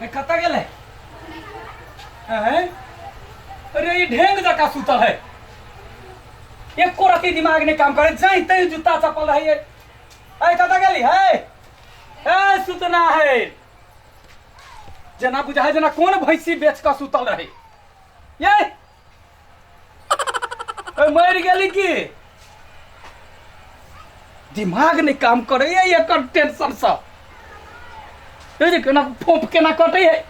कता गेले हैं? अरे ये ढेंग जका सुतल है, एक को रति दिमाग ने काम करे जाई तई जूता चप्पल है ये। ए कता गेली है? ए सुतना है जना बुझा है जना कौन भैंसी बेच का सुतल रहे ये। मर गेली की दिमाग नहीं काम करे ये एकर टेंशन सब ये केना फोप केना कटे है।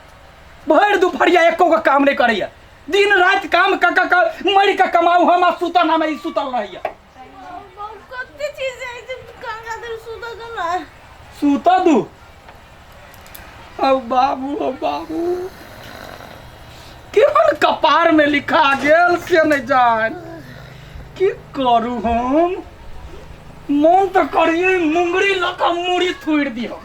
भर दुपहरिया एको का काम नहीं करे दिन रात काम का मरी का कमाऊ हम सुतल हम ई सुतल रहिया। कत्ते चीज है जे कांगा दर सुता दो ना सुता दू। ओ बाबू केहन कपार में लिखा गेल से नहीं जान की करू हम। मन तो करिए मुंगरी लका मुड़ी थुड़ दियो।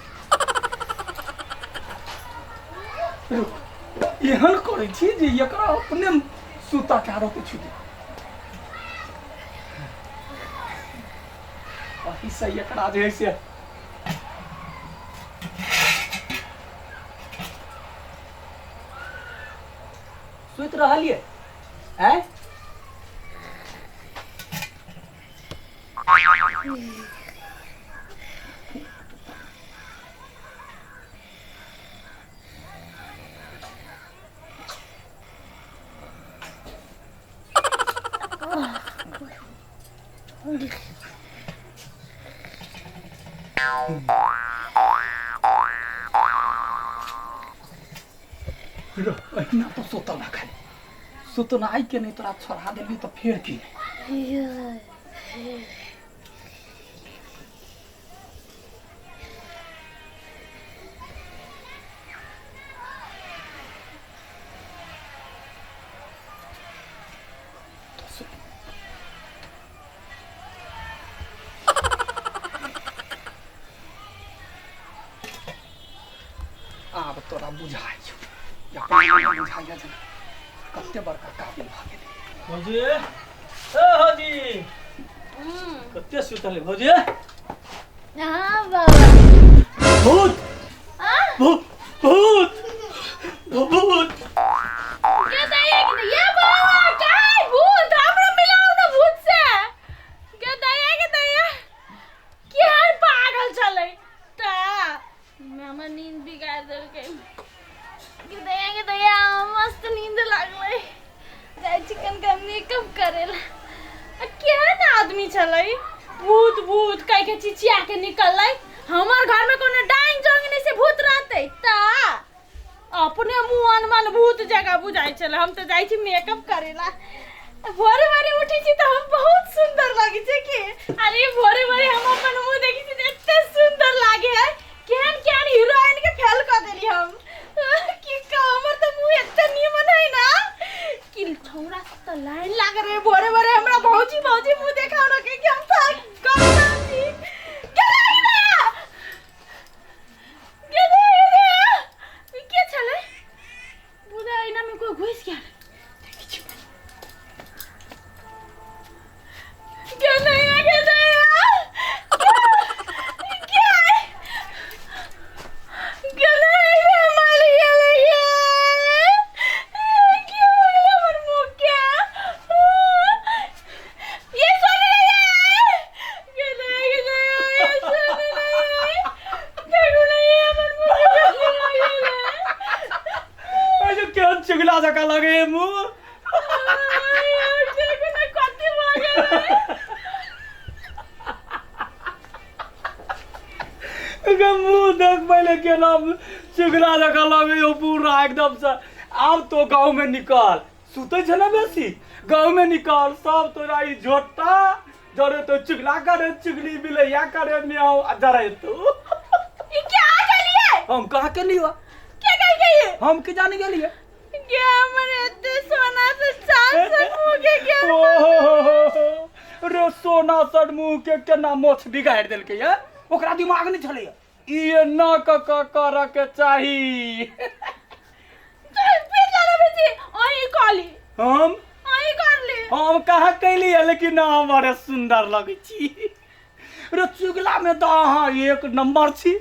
एहन करे छी जे एकरा अपने सुता के आरो छुटी वही सही एकरा जे से सुत रहलिए हैं। ना तो सोता ना खाली सुतना आई के नहीं तोरा छोड़ा देली तो फिर की अब तोरा बुझाइयो बुझाइया जना कत्ते बड़का काबिल भागे भौजी ए भौजी कत्ते सुतले भौजी। हां बाबा भूत भूत भूत भूत के दया के ये बाबा काय भूत हमरा मिलाओ ना भूत से के दया क्या पागल चले ता मामा नींद बिगाड़ देल के दया मस्त नींद लागले जाय चिकन का मेकअप करेला क्या ना आदमी चले भूत भूत कह के चिचिया के निकलले हमार घर में कोनो डाइन जोंगनी से भूत रहते ता अपने मुंह अनमन भूत जगह बुझाई चले हम तो जाई छी मेकअप करेला। भोरे भोरे उठी छी तो हम बहुत सुंदर लागी छे के अरे भोरे भोरे हम अपन मुंह देखी छी एते सुंदर लागे है केहन केहन हीरोइन के फेल कर देली हम की का हमर तो मुंह एते निमन है ना कि छौरा तो लाइन लाग रे भोरे भोरे हमरा भौजी मुंह देखाओ ना के हम तो गंदा छी के लाइन के चले बुदा आईना में कोई घुस गया क्या नहीं है क्या नहीं हमारे क्या हमारे मुंह क्या ये सुन रही है क्या नहीं ये सुन रही है देखो नहीं हमारे मुंह जो क्या चुगला जका लगे मुंह देखो ना कत्ते मागे मुंह देख पहले के नाम चुगला जका लगे हो पूरा एकदम से। अब तो गांव में निकाल सुते छ ना बेसी गांव में निकाल सब तोरा ई झोटा जरे तो चुगला करे चुगली बिलैया करे मियाओ जरे तो ये क्या गली है हम कहा के लियो क्या कर गई है हम के जाने के लिए क्या मरे इतने सोना से चांद से मुंह के क्या रे सोना सड मुंह के केना मोछ बिगाड़ देल के ये ओकरा दिमाग नहीं चले ये ना कर के चाही। चल फिर चलो बेटी ओही कॉली हम ओही कर ले हम कहा कैली है लेकिन ना हमारे सुंदर लगे छी रे चुगला में तो हाँ एक नंबर छी।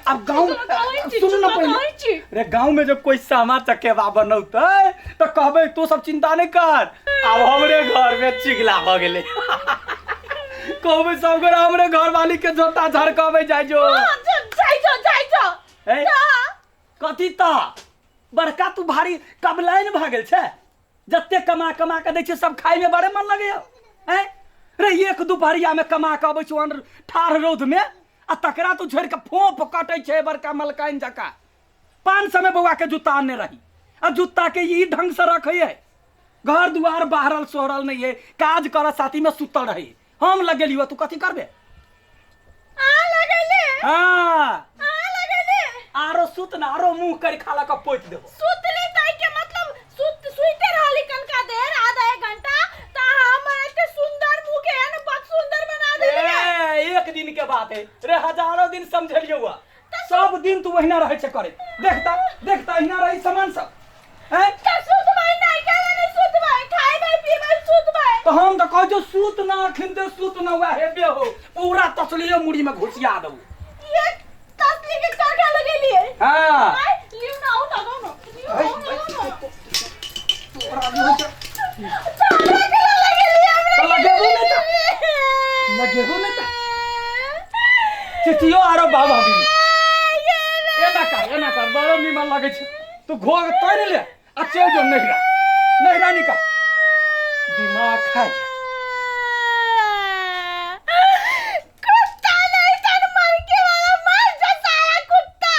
अब गांव सुन ना पहले रे गांव में जब कोई सामा चकेवा बनौते तो कहबे तू सब चिंता नहीं कर, अब हमरे घर में चुगला हो गेले। कहबे सब घर हमरे घर वाली के झोटा झड़कावे जाय जो ए कथी ता बड़का तू भारी कबलाइन भ गेल छै, जत्ते कमा कमा के दै छै सब खाय में बड़े मन लगैया हैं रे। एक दुपहरिया में कमा के अबै छौ ठाढ़ रौद में आ तकरा तू छोड़ के फोप कटै छै बड़का मलकाइन जका। 500 में बौआ के जूता आने रही आ जूता के ई ढंग से रखे है, घर दुआर बाहरल सोहरल नहीं है, काज कर साथी में सुतल रही। हम लगेलियो तू कथी करबे? हाँ आरो सुत ना आरो मुंह कर खाला का पोत देबो। सुतली तई के मतलब सुइते रहली कनका देर आधा एक घंटा ता हम एते सुंदर मुंह के न बहुत सुंदर बना देली। ए एक दिन के बात है रे, हजारों दिन समझलियो हुआ, सब दिन तू वहिना रहे छे करे। देखता देखता हिना रही सामान सब हैं का सुतबाई नहीं कहले नहीं सुतबाई खाइबे पीबे सुतबाई। तो हम तो कहै जो सूत ना खिंदे सूत ना हुआ हेबे हो, पूरा तसलियो मुड़ी में घुसिया दऊ। ये तसली के काका लगेली है। हां लियो ना हो लगाओ ना लगेबो में चिटियो आरो बाबा भी एना कर बड़ो निमन लगे छे। तू घोग तोड़ ले आ चल जो नहिरा निकल, दिमाग खा जा। कुत्ता नहीं तन मर के वाला मर जा सारा कुत्ता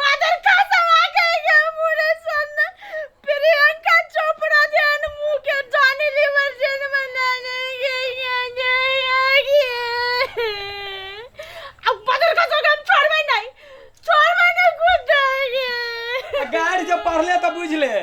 बादल का सवा गए मुरे सन प्रियंका चोपड़ा जन मुंह के जाने लीवर जन बनाने अब बादल का सगा छोड़वे नहीं कुत्ता गाड़ी जब पढ़ले तो बुझ ले